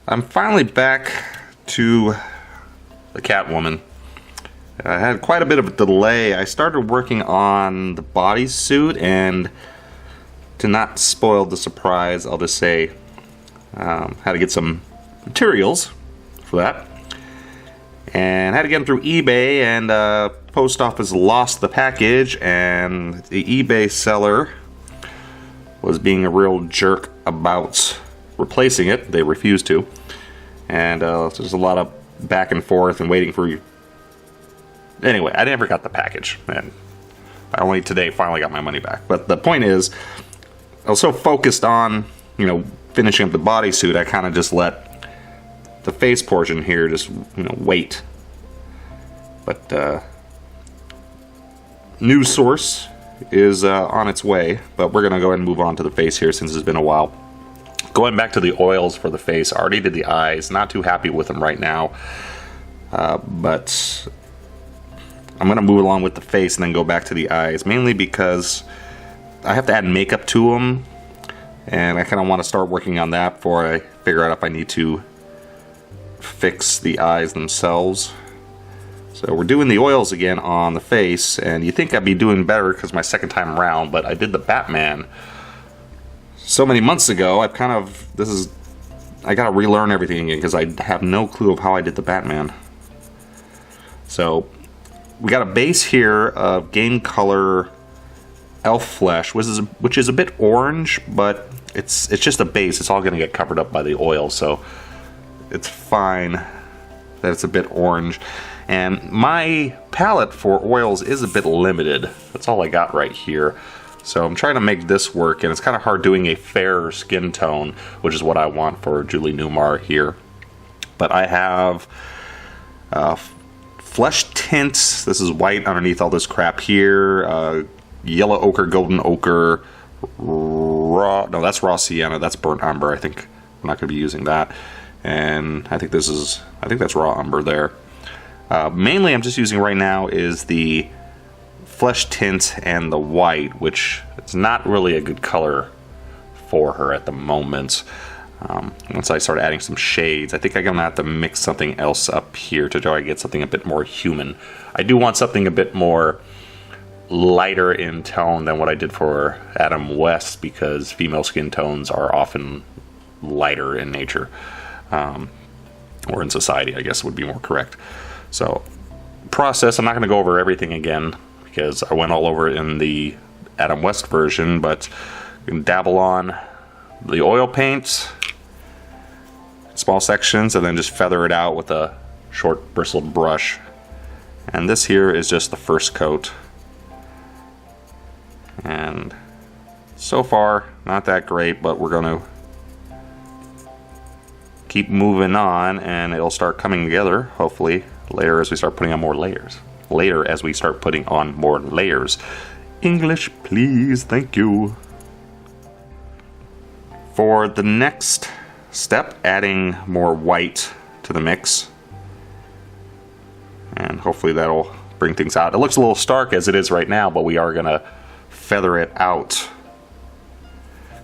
I'm finally back to the Catwoman. I had quite a bit of a delay. I started working on the bodysuit, and to not spoil the surprise, I'll just say had to get some materials for that. And had to get them through eBay, and post office lost the package, and the eBay seller was being a real jerk about replacing it. They refused to. And there's a lot of back and forth and waiting for you. Anyway, I never got the package, and I only today finally got my money back. But the point is, I was so focused on, finishing up the bodysuit, I kind of just let the face portion here just, wait. But news source is on its way, but we're gonna go ahead and move on to the face here since it's been a while. Going back to the oils for the face, I already did the eyes. Not too happy with them right now, but I'm gonna move along with the face and then go back to the eyes, mainly because I have to add makeup to them, and I kind of want to start working on that before I figure out if I need to fix the eyes themselves. So we're doing the oils again on the face, and you think I'd be doing better because my second time around, but I did the Batman so many months ago. I gotta relearn everything again because I have no clue of how I did the Batman. So we got a base here of Game Color Elf Flesh, which is a bit orange, but it's just a base. It's all gonna get covered up by the oil, so it's fine that it's a bit orange. And my palette for oils is a bit limited. That's all I got right here. So I'm trying to make this work, and it's kind of hard doing a fairer skin tone, which is what I want for Julie Newmar here. But I have flesh tints. This is white underneath all this crap here. Yellow ochre, golden ochre, that's raw sienna. That's burnt umber. I think I'm not going to be using that. And I think that's raw umber there. Mainly I'm just using right now is the flesh tint and the white, which is not really a good color for her at the moment. Once I start adding some shades, I think I'm going to have to mix something else up here to try to get something a bit more human. I do want something a bit more lighter in tone than what I did for Adam West, because female skin tones are often lighter in nature. Or in society, I guess would be more correct. So, process, I'm not going to go over everything again because I went all over it in the Adam West version, but you can dabble on the oil paint, small sections, and then just feather it out with a short bristled brush. And this here is just the first coat. And so far, not that great, but we're going to keep moving on, and it'll start coming together, hopefully, later as we start putting on more layers. English, please, thank you. For the next step, adding more white to the mix. And hopefully that'll bring things out. It looks a little stark as it is right now, but we are going to feather it out.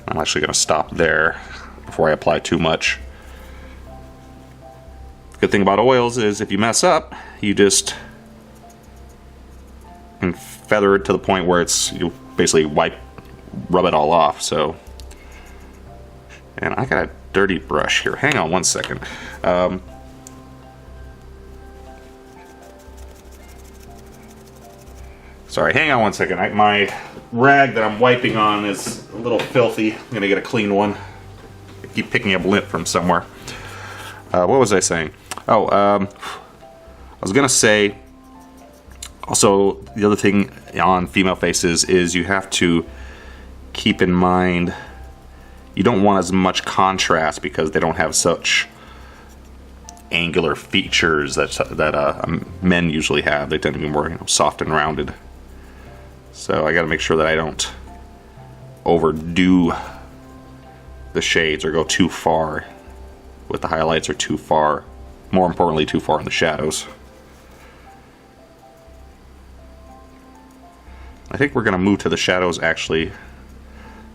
I'm actually going to stop there before I apply too much. Good thing about oils is if you mess up, you just can feather it to the point where you basically rub it all off. So, and I got a dirty brush here. Hang on one second. Sorry, hang on one second. My rag that I'm wiping on is a little filthy. I'm gonna get a clean one. I keep picking up lint from somewhere. What was I saying? Oh, I was gonna say, also, the other thing on female faces is you have to keep in mind you don't want as much contrast because they don't have such angular features that men usually have. They tend to be more soft and rounded. So I got to make sure that I don't overdo the shades or go too far with the highlights or too far. More importantly, too far in the shadows. I think we're going to move to the shadows actually,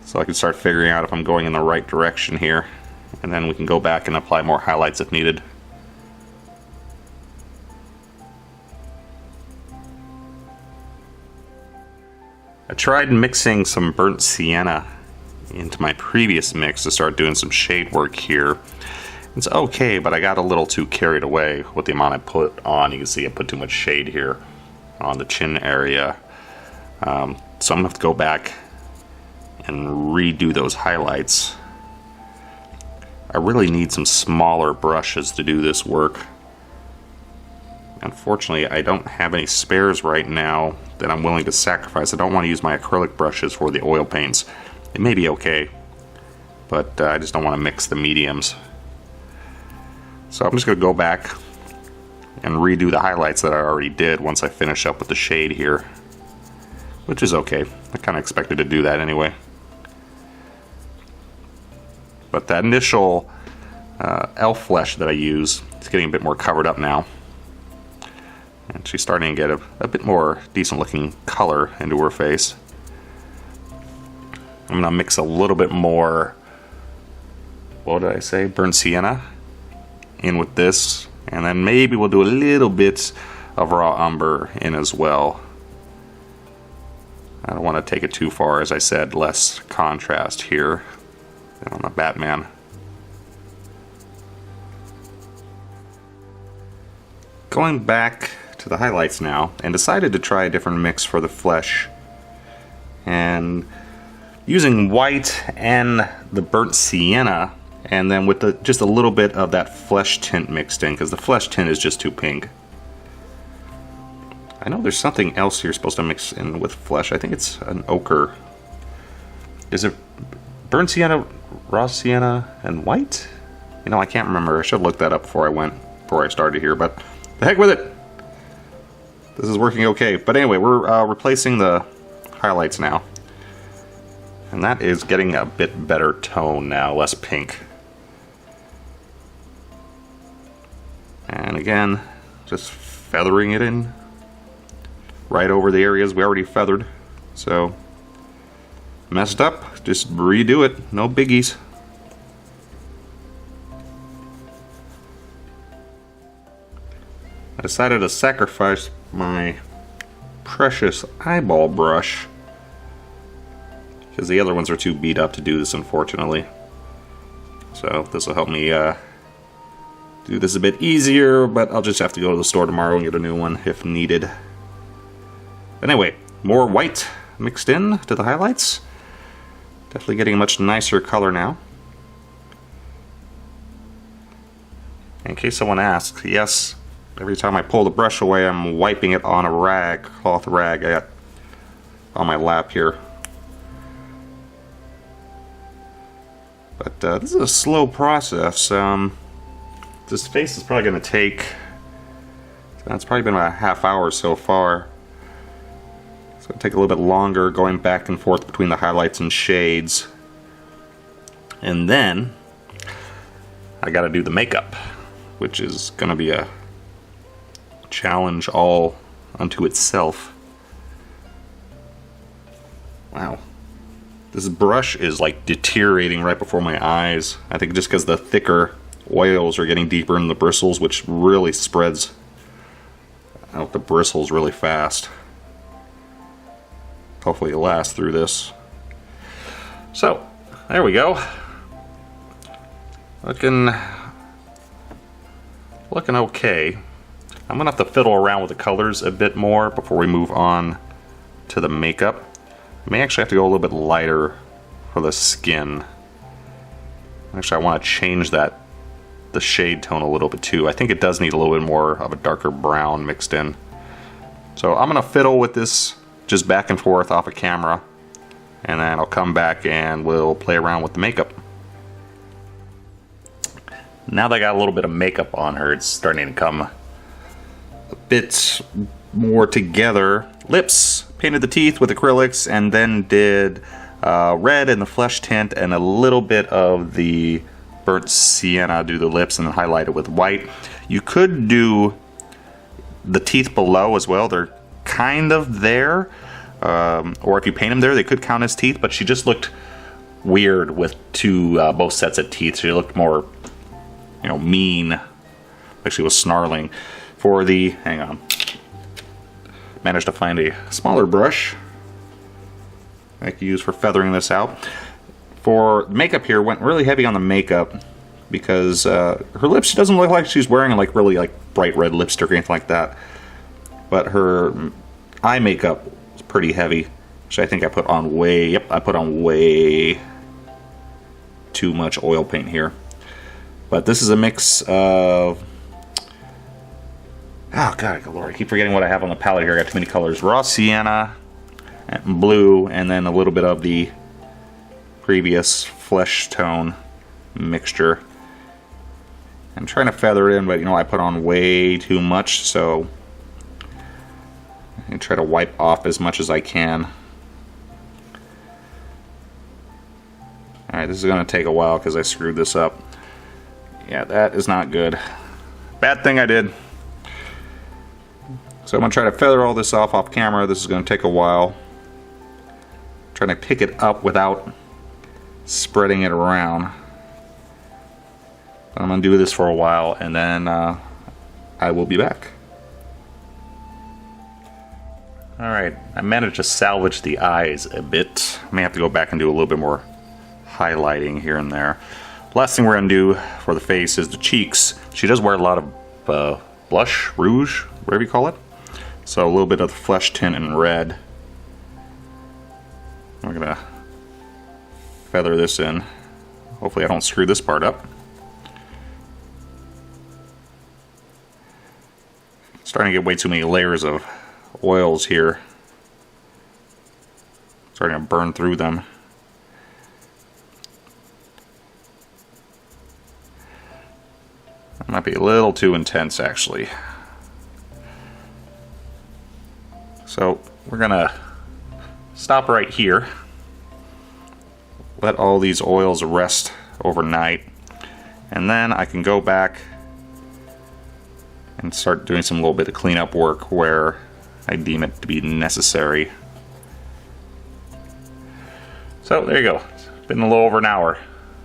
so I can start figuring out if I'm going in the right direction here. and then we can go back and apply more highlights if needed. I tried mixing some burnt sienna into my previous mix to start doing some shade work here. It's okay, but I got a little too carried away with the amount I put on. You can see I put too much shade here on the chin area. So I'm gonna have to go back and redo those highlights. I really need some smaller brushes to do this work. Unfortunately, I don't have any spares right now that I'm willing to sacrifice. I don't want to use my acrylic brushes for the oil paints. It may be okay, but I just don't want to mix the mediums. So I'm just going to go back and redo the highlights that I already did once I finish up with the shade here, which is okay. I kind of expected to do that anyway. But that initial elf flesh that I use is getting a bit more covered up now. And she's starting to get a bit more decent looking color into her face. I'm going to mix a little bit more, what did I say, burnt sienna in with this. And then maybe we'll do a little bit of raw umber in as well. I don't want to take it too far, as I said, less contrast here than on the Batman. Going back to the highlights now, and decided to try a different mix for the flesh. And using white and the burnt sienna, and then with just a little bit of that flesh tint mixed in, because the flesh tint is just too pink. I know there's something else you're supposed to mix in with flesh. I think it's an ochre. Is it burnt sienna, raw sienna, and white? You know, I can't remember. I should look that up before I started here, but the heck with it. This is working okay. But anyway, we're replacing the highlights now. And that is getting a bit better tone now, less pink. And again, just feathering it in right over the areas we already feathered. So, messed up, just redo it, no biggies. I decided to sacrifice my precious eyeball brush because the other ones are too beat up to do this, unfortunately. So this will help me do this a bit easier, but I'll just have to go to the store tomorrow and get a new one if needed. Anyway, more white mixed in to the highlights. Definitely getting a much nicer color now. In case someone asks, yes, every time I pull the brush away, I'm wiping it on a rag, cloth rag I got on my lap here. But this is a slow process. This face is probably going to take, it's probably been about a half hour so far. It's going to take a little bit longer going back and forth between the highlights and shades. And then I got to do the makeup, which is going to be a challenge all unto itself. Wow. This brush is like deteriorating right before my eyes. I think just because the thicker oils are getting deeper in the bristles, which really spreads out the bristles really fast. Hopefully it'll last through this. So, there we go. Looking okay. I'm gonna have to fiddle around with the colors a bit more before we move on to the makeup. I may actually have to go a little bit lighter for the skin. Actually, I want to change the shade tone a little bit too. I think it does need a little bit more of a darker brown mixed in. So I'm gonna fiddle with this just back and forth off of camera, and then I'll come back and we'll play around with the makeup. Now that I got a little bit of makeup on her, it's starting to come a bit more together. Lips, painted the teeth with acrylics, and then did red in the flesh tint and a little bit of the burnt sienna, do the lips, and then highlight it with white. You could do the teeth below as well. They're kind of there, or if you paint them there, they could count as teeth, but she just looked weird with both sets of teeth. She looked more, you know, mean, like she was snarling. For the, hang on, managed to find a smaller brush I could use for feathering this out. For makeup here, went really heavy on the makeup because her lips, she doesn't look like she's wearing like really like bright red lipstick or anything like that. But her eye makeup is pretty heavy, which I think I put on way, yep, I put on way too much oil paint here. But this is a mix of, oh god, Lord, I keep forgetting what I have on the palette here. I got too many colors. Raw sienna, and blue, and then a little bit of the previous flesh tone mixture. I'm trying to feather it in, but you know, I put on way too much, so I try to wipe off as much as I can. Alright, this is going to take a while because I screwed this up. Yeah, that is not good. Bad thing I did. So I'm going to try to feather all this off camera. This is going to take a while. Trying to pick it up without spreading it around. But I'm going to do this for a while and then I will be back. Alright, I managed to salvage the eyes a bit. I may have to go back and do a little bit more highlighting here and there. Last thing we're going to do for the face is the cheeks. She does wear a lot of blush, rouge, whatever you call it. So a little bit of the flesh tint in red. We're going to feather this in. Hopefully I don't screw this part up. Starting to get way too many layers of oils here. Starting to burn through them. That might be a little too intense actually. So we're gonna stop right here. Let all these oils rest overnight. And then I can go back and start doing some little bit of cleanup work where I deem it to be necessary. So there you go. It's been a little over an hour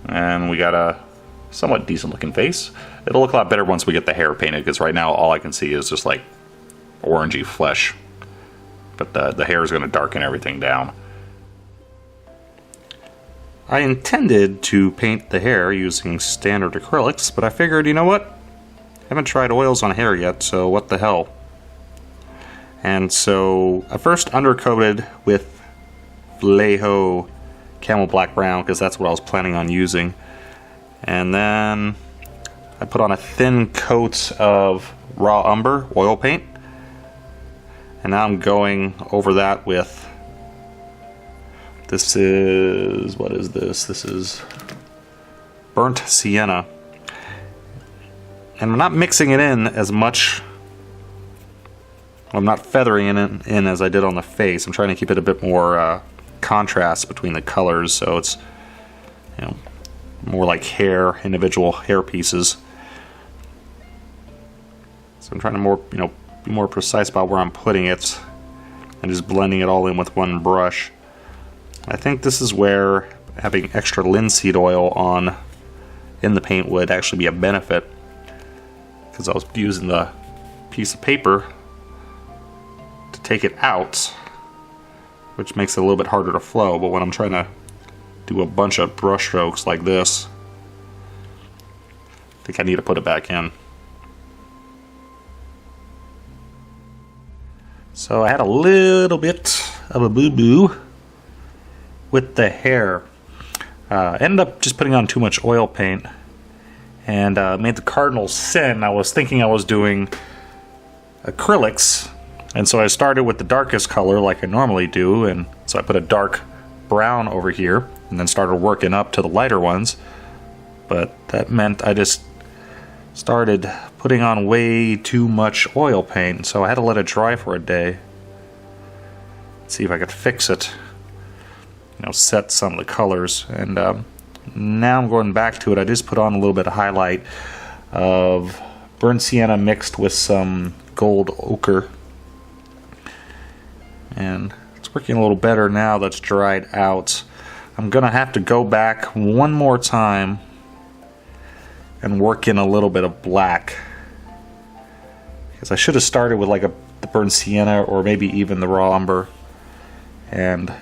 and we got a somewhat decent looking face. It'll look a lot better once we get the hair painted, because right now all I can see is just like orangey flesh. But the hair is going to darken everything down. I intended to paint the hair using standard acrylics, but I figured, you know what? I haven't tried oils on hair yet, so what the hell. And so I first undercoated with Vallejo Camel Black Brown, because that's what I was planning on using. And then I put on a thin coat of raw umber oil paint. And now I'm going over that with, this is, what is this? This is burnt sienna. And I'm not mixing it in as much, I'm not feathering it in as I did on the face. I'm trying to keep it a bit more contrast between the colors, so it's, you know, more like hair, individual hair pieces. So I'm trying to more, you know, be more precise about where I'm putting it and just blending it all in with one brush. I think this is where having extra linseed oil on in the paint would actually be a benefit, because I was using the piece of paper to take it out, which makes it a little bit harder to flow. But when I'm trying to do a bunch of brush strokes like this, I think I need to put it back in. So I had a little bit of a boo-boo with the hair. Ended up just putting on too much oil paint and made the cardinal sin. I was thinking I was doing acrylics, and so I started with the darkest color like I normally do, and so I put a dark brown over here and then started working up to the lighter ones. But that meant I just started putting on way too much oil paint, so I had to let it dry for a day. See if I could fix it, you know, set some of the colors. And now I'm going back to it. I just put on a little bit of highlight of burnt sienna mixed with some gold ochre, and it's working a little better now that's dried out. I'm going to have to go back one more time and work in a little bit of black. Because I should have started with like the burnt sienna or maybe even the raw umber. And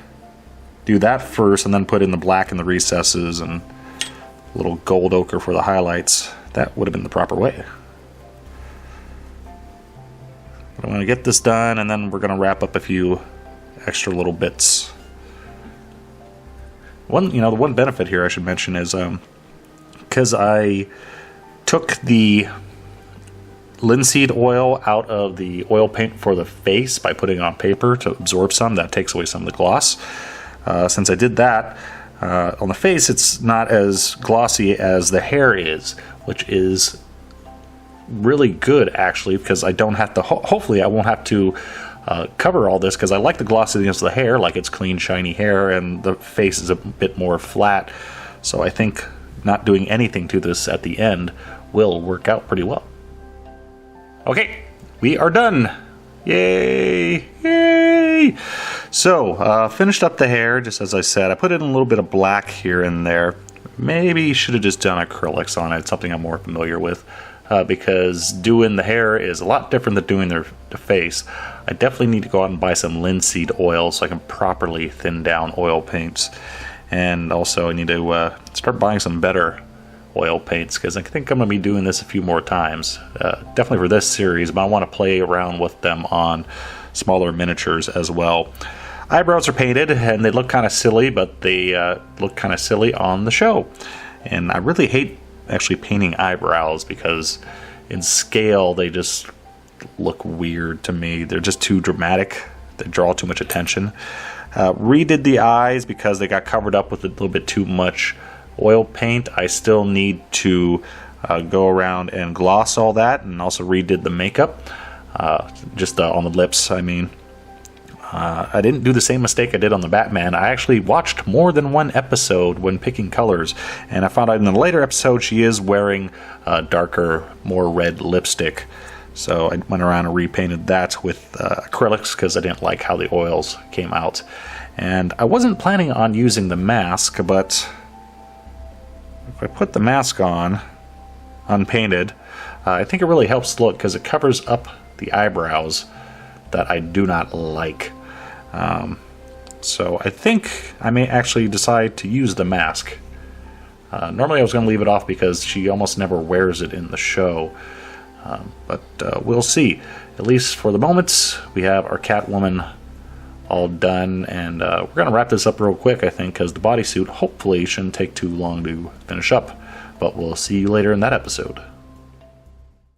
do that first and then put in the black in the recesses and a little gold ochre for the highlights. That would have been the proper way. But I'm going to get this done and then we're going to wrap up a few extra little bits. The one benefit here I should mention is because I took the linseed oil out of the oil paint for the face by putting it on paper to absorb some. That takes away some of the gloss. Since I did that, on the face it's not as glossy as the hair is, which is really good actually, because I don't have to, hopefully I won't have to cover all this, because I like the glossiness of the hair, like it's clean shiny hair, and the face is a bit more flat. So I think not doing anything to this at the end will work out pretty well. Okay, we are done. Yay! Yay! So, finished up the hair, just as I said. I put in a little bit of black here and there. Maybe should have just done acrylics on it, something I'm more familiar with, because doing the hair is a lot different than doing the face. I definitely need to go out and buy some linseed oil so I can properly thin down oil paints. And also I need to start buying some better oil paints, because I think I'm going to be doing this a few more times. Definitely for this series, but I want to play around with them on smaller miniatures as well. Eyebrows are painted and they look kind of silly, but they look kind of silly on the show. And I really hate actually painting eyebrows because in scale they just look weird to me. They're just too dramatic. They draw too much attention. Redid the eyes because they got covered up with a little bit too much oil paint. I still need to go around and gloss all that, and also redid the makeup, just on the lips, I mean. I didn't do the same mistake I did on the Batman. I actually watched more than one episode when picking colors, and I found out in the later episode she is wearing darker, more red lipstick. So I went around and repainted that with acrylics because I didn't like how the oils came out. And I wasn't planning on using the mask, but if I put the mask on, unpainted, I think it really helps the look because it covers up the eyebrows that I do not like. So I think I may actually decide to use the mask. Normally I was going to leave it off because she almost never wears it in the show. But we'll see. At least for the moment, we have our Catwoman all done, and we're going to wrap this up real quick, I think, because the bodysuit hopefully shouldn't take too long to finish up. But we'll see you later in that episode.